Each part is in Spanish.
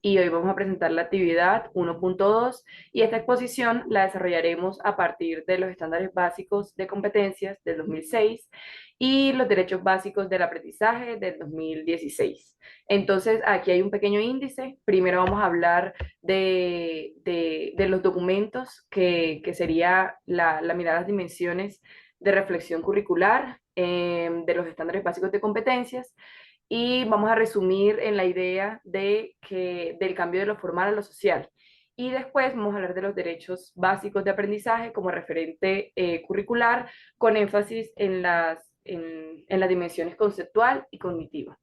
y hoy vamos a presentar la actividad 1.2 y esta exposición la desarrollaremos a partir de los estándares básicos de competencias del 2006 y los derechos básicos del aprendizaje del 2016. Entonces, aquí hay un pequeño índice. Primero vamos a hablar de los documentos, que sería la mirada a las dimensiones de reflexión curricular, de los estándares básicos de competencias, y vamos a resumir en la idea del cambio de lo formal a lo social. Y después vamos a hablar de los derechos básicos de aprendizaje como referente curricular, con énfasis en las dimensiones conceptual y cognitiva.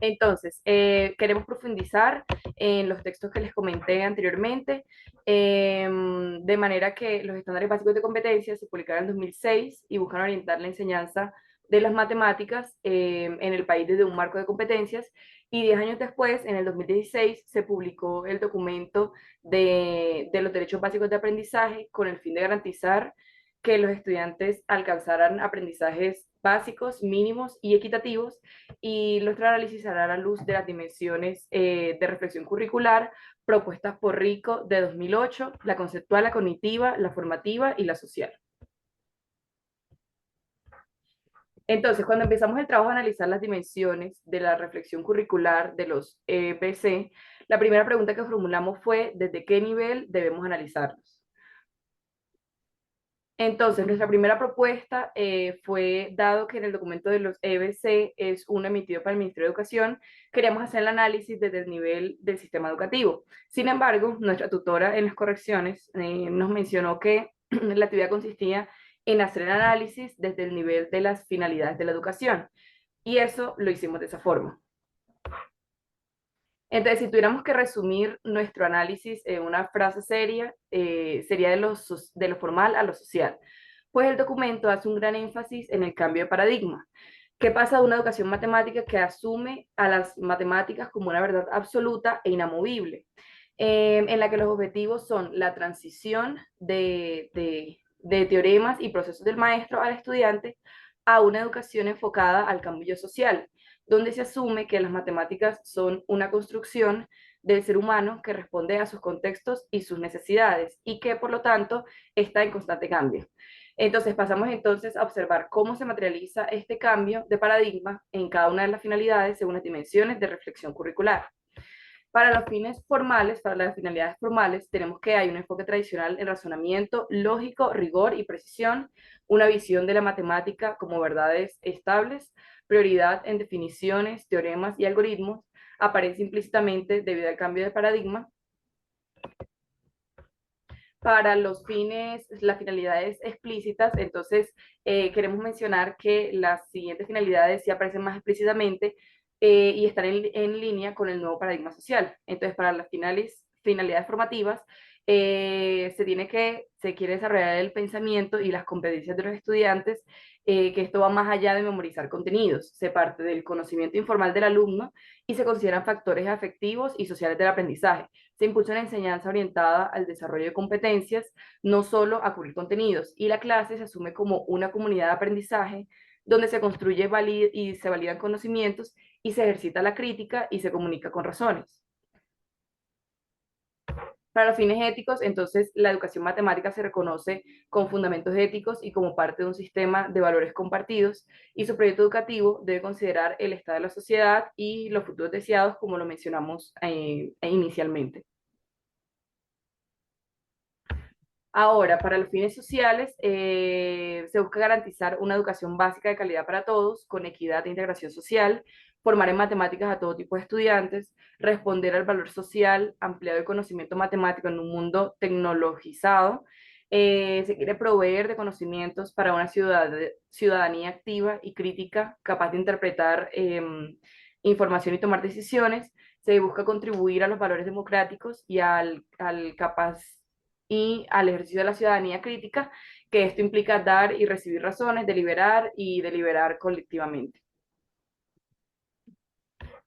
Entonces, queremos profundizar en los textos que les comenté anteriormente, de manera que los estándares básicos de competencias se publicaron en 2006 y buscan orientar la enseñanza de las matemáticas en el país desde un marco de competencias. Y 10 años después, en el 2016, se publicó el documento de los derechos básicos de aprendizaje con el fin de garantizar que los estudiantes alcanzaran aprendizajes básicos, mínimos y equitativos, y nuestro análisis hará a la luz de las dimensiones de reflexión curricular propuestas por Rico de 2008, la conceptual, la cognitiva, la formativa y la social. Entonces, cuando empezamos el trabajo de analizar las dimensiones de la reflexión curricular de los EBC, la primera pregunta que formulamos fue: ¿desde qué nivel debemos analizarlos? Entonces, nuestra primera propuesta fue, dado que en el documento de los EBC es uno emitido para el Ministerio de Educación, queríamos hacer el análisis desde el nivel del sistema educativo. Sin embargo, nuestra tutora en las correcciones nos mencionó que la actividad consistía en hacer el análisis desde el nivel de las finalidades de la educación. Y eso lo hicimos de esa forma. Entonces, si tuviéramos que resumir nuestro análisis en una frase seria, sería de lo formal a lo social. Pues el documento hace un gran énfasis en el cambio de paradigma. ¿Qué pasa de una educación matemática que asume a las matemáticas como una verdad absoluta e inamovible, en la que los objetivos son la transición de teoremas y procesos del maestro al estudiante, a una educación enfocada al cambio social, donde se asume que las matemáticas son una construcción del ser humano que responde a sus contextos y sus necesidades y que por lo tanto está en constante cambio? Entonces pasamos entonces a observar cómo se materializa este cambio de paradigma en cada una de las finalidades según las dimensiones de reflexión curricular. Para los fines formales, para las finalidades formales, tenemos que hay un enfoque tradicional en razonamiento lógico, rigor y precisión, una visión de la matemática como verdades estables, prioridad en definiciones, teoremas y algoritmos, aparece implícitamente debido al cambio de paradigma. Para los fines, las finalidades explícitas, entonces queremos mencionar que las siguientes finalidades sí aparecen más explícitamente y están en línea con el nuevo paradigma social. Entonces, para las finalidades formativas, se quiere desarrollar el pensamiento y las competencias de los estudiantes, que esto va más allá de memorizar contenidos, se parte del conocimiento informal del alumno y se consideran factores afectivos y sociales del aprendizaje. Se impulsa una enseñanza orientada al desarrollo de competencias, no solo a cubrir contenidos, y la clase se asume como una comunidad de aprendizaje donde se construye y se validan conocimientos y se ejercita la crítica y se comunica con razones. Para los fines éticos, entonces, la educación matemática se reconoce con fundamentos éticos y como parte de un sistema de valores compartidos, y su proyecto educativo debe considerar el estado de la sociedad y los futuros deseados, como lo mencionamos inicialmente. Ahora, para los fines sociales, se busca garantizar una educación básica de calidad para todos, con equidad e integración social, formar en matemáticas a todo tipo de estudiantes, responder al valor social ampliado del conocimiento matemático en un mundo tecnologizado. Se quiere proveer de conocimientos para una ciudadanía activa y crítica, capaz de interpretar información y tomar decisiones. Se busca contribuir a los valores democráticos y al capaz y al ejercicio de la ciudadanía crítica, que esto implica dar y recibir razones, deliberar y deliberar colectivamente.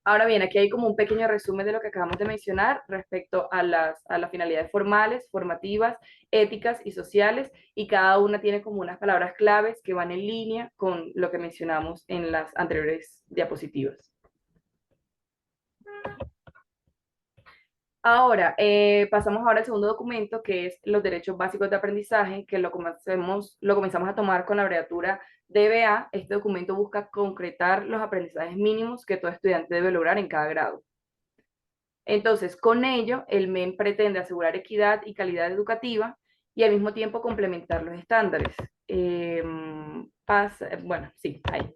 Ahora bien, aquí hay como un pequeño resumen de lo que acabamos de mencionar respecto a las finalidades formales, formativas, éticas y sociales, y cada una tiene como unas palabras claves que van en línea con lo que mencionamos en las anteriores diapositivas. Ahora, pasamos ahora al segundo documento, que es los derechos básicos de aprendizaje, que lo comenzamos a tomar con la abreviatura DBA. Este documento busca concretar los aprendizajes mínimos que todo estudiante debe lograr en cada grado. Entonces, con ello, el MEN pretende asegurar equidad y calidad educativa y al mismo tiempo complementar los estándares. Bueno, sí, ahí.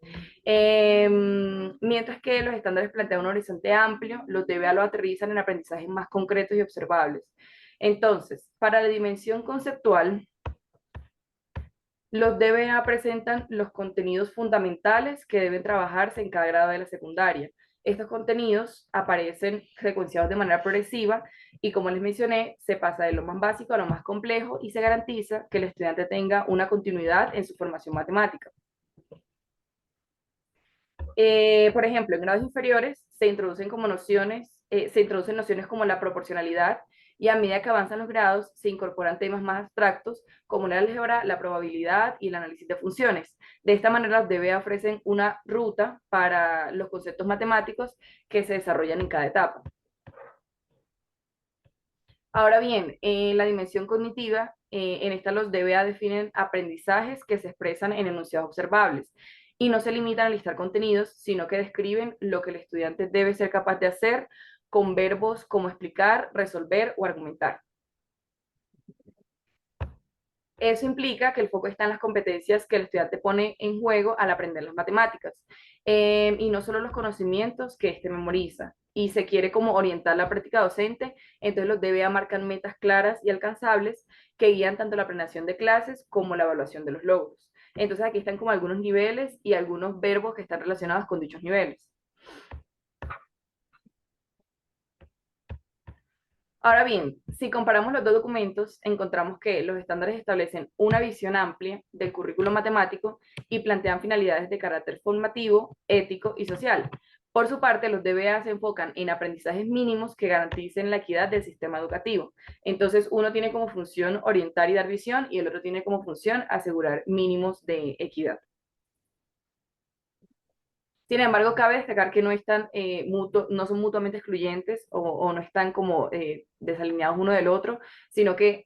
Mientras que los estándares plantean un horizonte amplio, los DBA lo aterrizan en aprendizajes más concretos y observables. Entonces, para la dimensión conceptual, los DBA presentan los contenidos fundamentales que deben trabajarse en cada grado de la secundaria. Estos contenidos aparecen secuenciados de manera progresiva y, como les mencioné, se pasa de lo más básico a lo más complejo y se garantiza que el estudiante tenga una continuidad en su formación matemática. Por ejemplo, en grados inferiores se introducen nociones como la proporcionalidad, y a medida que avanzan los grados se incorporan temas más abstractos como la álgebra, la probabilidad y el análisis de funciones. De esta manera, los DBA ofrecen una ruta para los conceptos matemáticos que se desarrollan en cada etapa. Ahora bien, en la dimensión cognitiva, en esta los DBA definen aprendizajes que se expresan en enunciados observables y no se limitan a listar contenidos, sino que describen lo que el estudiante debe ser capaz de hacer con verbos como explicar, resolver o argumentar. Eso implica que el foco está en las competencias que el estudiante pone en juego al aprender las matemáticas, y no solo los conocimientos que éste memoriza. Y se quiere como orientar la práctica docente, entonces los DBA marcan metas claras y alcanzables que guían tanto la planeación de clases como la evaluación de los logros. Entonces aquí están como algunos niveles y algunos verbos que están relacionados con dichos niveles. Ahora bien, si comparamos los dos documentos, encontramos que los estándares establecen una visión amplia del currículo matemático y plantean finalidades de carácter formativo, ético y social. Por su parte, los DBA se enfocan en aprendizajes mínimos que garanticen la equidad del sistema educativo. Entonces, uno tiene como función orientar y dar visión, y el otro tiene como función asegurar mínimos de equidad. Sin embargo, cabe destacar que no están no son mutuamente excluyentes o no están como desalineados uno del otro, sino que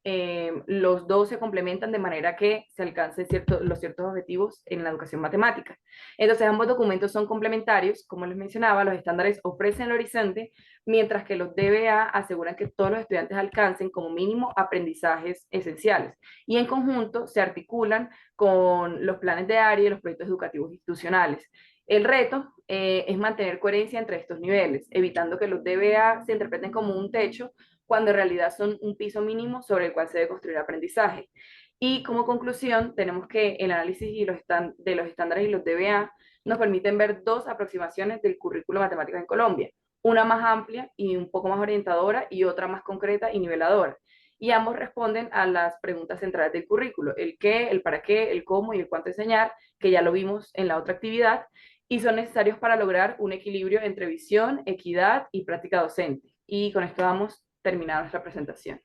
los dos se complementan de manera que se alcancen los ciertos objetivos en la educación matemática. Entonces, ambos documentos son complementarios. Como les mencionaba, los estándares ofrecen el horizonte, mientras que los DBA aseguran que todos los estudiantes alcancen como mínimo aprendizajes esenciales, y en conjunto se articulan con los planes de área y los proyectos educativos institucionales. El reto es mantener coherencia entre estos niveles, evitando que los DBA se interpreten como un techo cuando en realidad son un piso mínimo sobre el cual se debe construir aprendizaje. Y como conclusión, tenemos que el análisis de los estándares y los DBA nos permiten ver dos aproximaciones del currículo matemático en Colombia, una más amplia y un poco más orientadora y otra más concreta y niveladora. Y ambos responden a las preguntas centrales del currículo: el qué, el para qué, el cómo y el cuánto enseñar, que ya lo vimos en la otra actividad, y son necesarios para lograr un equilibrio entre visión, equidad y práctica docente. Y con esto damos terminada nuestra presentación.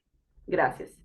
Gracias.